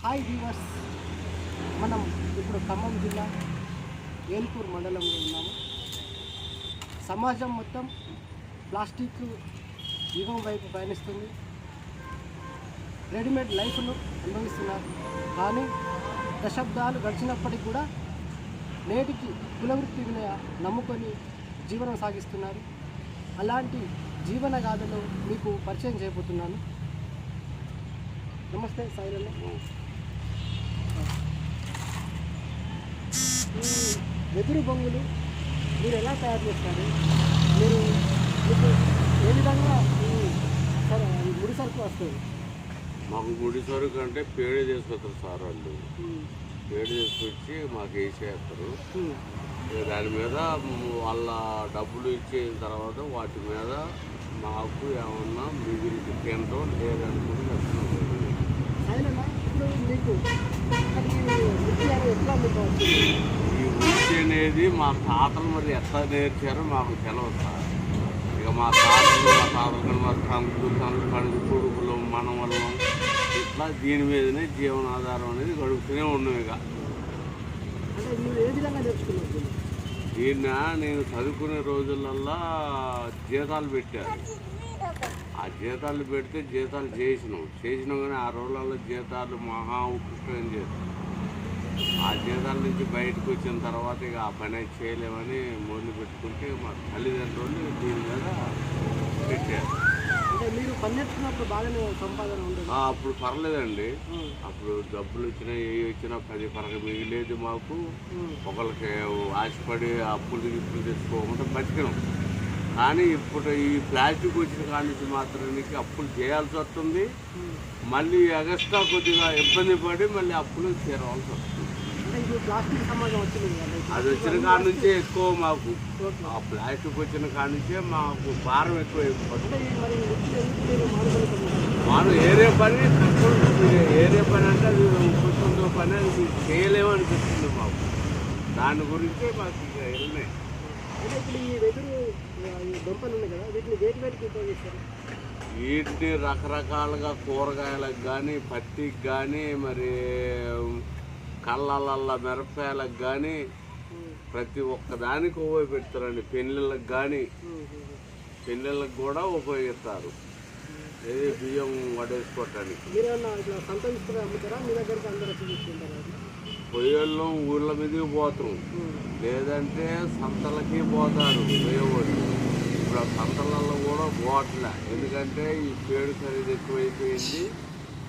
Hi viewers, మనం ఇప్పుడు ఖమ్మం జిల్లా ఏల్పూర్ మండలంలో ఉన్నాము. సమాజం మొత్తం ప్లాస్టిక్ యుగం వైపు పయనిస్తుంది. రెడీమేడ్ లైఫ్ను అనుభవిస్తున్నారు. కానీ దశాబ్దాలు గడిచినప్పటికీ కూడా నేటికి కులవృత్తిని నమ్ముకొని జీవనం సాగిస్తున్నారు. అలాంటి జీవన గాథలో మీకు పరిచయం చేయబోతున్నాను. నమస్తే సాయిరన్న. ఈ వెదురు బొంగులు మీరు ఎలా తయారు చేస్తారు? మీరు మీకు ఏ విధంగా ఈ ముడి సరుకు వస్తుంది? మాకు ముడి సరుకు అంటే పేడ చేసుకొస్తారు సార్. వాళ్ళు పేడ చేసుకొచ్చి మాకు వేసేస్తారు. దాని మీద వాళ్ళ డబ్బులు ఇచ్చిన తర్వాత వాటి మీద మాకు ఏమన్నా మిగిలి తింటో లేదనుకుంటే ఇప్పుడు మీకు ఎట్లా మీకు ఈ వృత్తి అనేది మా తాతలు మరి ఎట్లా నేర్చారో మాకు తెలియదు సార్. ఇక మా తాతలు మా కనులు కొడుకులు మనవళ్ళు ఇట్లా దీని మీదనే జీవనాధారం అనేది గడుపుతూనే ఉన్నాం. ఇక అంటే మీరు ఏ విధంగా నేర్చుకున్నారు? దీన్న నేను చదువుకునే రోజులల్లా జీతాలు పెట్టారు. ఆ జీతాలు పెడితే జీతాలు చేసినాం కానీ ఆ రోజులలో జీతాలు మహా ఉత్కృష్టం చేస్తాం. ఆ జీతాల నుంచి బయటకు వచ్చిన తర్వాత ఇక ఆ పని చేయలేమని మొదలు పెట్టుకుంటే మా తల్లిదండ్రులు దీని మీద పెట్టారు. అంటే మీరు పని నేర్చుకున్నప్పుడు బాగానే సంపాదన ఉండదు? అప్పుడు పర్లేదండి. అప్పుడు డబ్బులు వచ్చినా ఏ వచ్చినా 10 పరగ మిగిలేదు మాకు. ఒకరికి ఆశపడి అప్పులు తెచ్చుకోకుండా బతికినాం. కానీ ఇప్పుడు ఈ ప్లాస్టిక్ వచ్చిన కాడి నుంచి మాత్రానికి అప్పులు చేయాల్సి వస్తుంది. మళ్ళీ ఎగస్ట్రా కొద్దిగా ఇబ్బంది పడి మళ్ళీ అప్పులు చేరవలసి వస్తుంది. అది వచ్చిన కాడి నుంచే ఎక్కువ మాకు. ఆ ప్లాస్టిక్ వచ్చిన కాడి నుంచే మాకు భారం ఎక్కువ అయిపోతుంది. మనం ఏరే పని అంటే అది కొంచెం పని అది చేయలేమనిపిస్తుంది మాకు. దాని గురించే మాకు ఇక వెళ్ళినాయి. వీటిని రకరకాలుగా కూరగాయలకు కానీ పత్తికి కానీ మరి కళ్ళల్లో మిరపకాయలకు కానీ ప్రతి ఒక్కదానికి ఉపయోగపెడతారండి. పెళ్ళిళ్ళకి కానీ పెళ్ళిళ్ళకి కూడా ఉపయోగిస్తారు. ఏది బియ్యం వడేసుకోవటానికి. పొయ్యల్లో ఊళ్ళ మీదకి పోతాం, లేదంటే సంతలకి పోతారు పోయేవాళ్ళు. ఇప్పుడు ఆ సంతలలో కూడా పోవట్లే. ఎందుకంటే ఈ పేడు ఖరీదు ఎక్కువైపోయింది,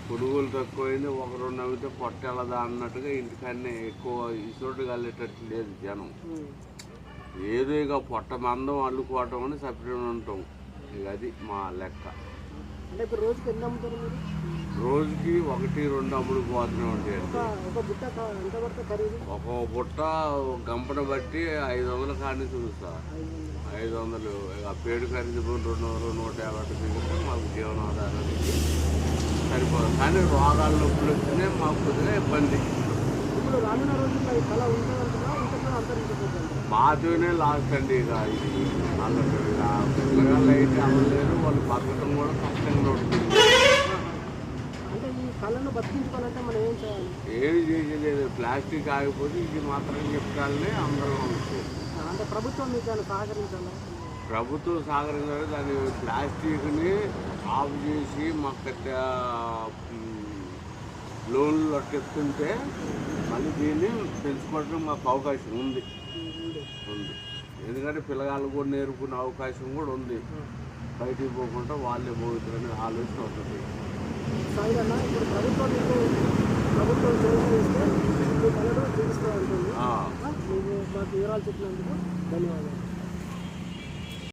పురుగులు తక్కువైంది. ఒక 2 అవితే పొట్టెలదా అన్నట్టుగా ఇంటికన్నీ ఎక్కువ ఇసురుడు కలిగేటట్టు లేదు జనం. ఏదో ఇక పొట్ట మందం అల్లుకోవటం అని సపరేట్ ఉంటాం. ఇక అది మా లెక్క. అంటే ఇప్పుడు రోజుకి ఎన్ని అమ్ముతారు మీరు? రోజుకి 1-2 అమ్ముడు పోతూనే ఉంటాయి. ఒక బుట్ట గంపను బట్టి 500 కానీ చూస్తా. 500 ఇక పేడు ఖరీదు 200-150 తిరిగితే మాకు జీవనాధారానికి సరిపోదు. కానీ రోగాల నొప్పులు వచ్చినాయి మాకు కొద్దిగా ఇబ్బంది. మాతోనే లాస్ట్ అండి. ఇక ఇది వాళ్ళకి పిల్లగాళ్ళు అయితే అవ్వలేరు, వాళ్ళు బతకడం కూడా కష్టంగా ఉంటుంది. ఏమి చేయలేదు. ప్లాస్టిక్ ఆగిపోతే ఇది మాత్రం చెప్తానే అందరూ ఉంటుంది. అంటే ప్రభుత్వం మీకు సహకరించాలి. ప్రభుత్వం సహకరించాలి. దాని ప్లాస్టిక్ని ఆఫ్ చేసి మాకు లోన్లు అట్టెత్తుంటే మళ్ళీ దీన్ని పెంచుకోవడం మాకు అవకాశం ఉంది. ఎందుకంటే పిల్లగాళ్ళు కూడా నేర్పుకునే అవకాశం కూడా ఉంది. బయటికి పోకుండా వాళ్ళే పోతారని ఆలోచన అవుతుంది. ఇప్పుడు ప్రభుత్వం మాకు వివరాలు చెప్పినందుకు ధన్యవాదాలు.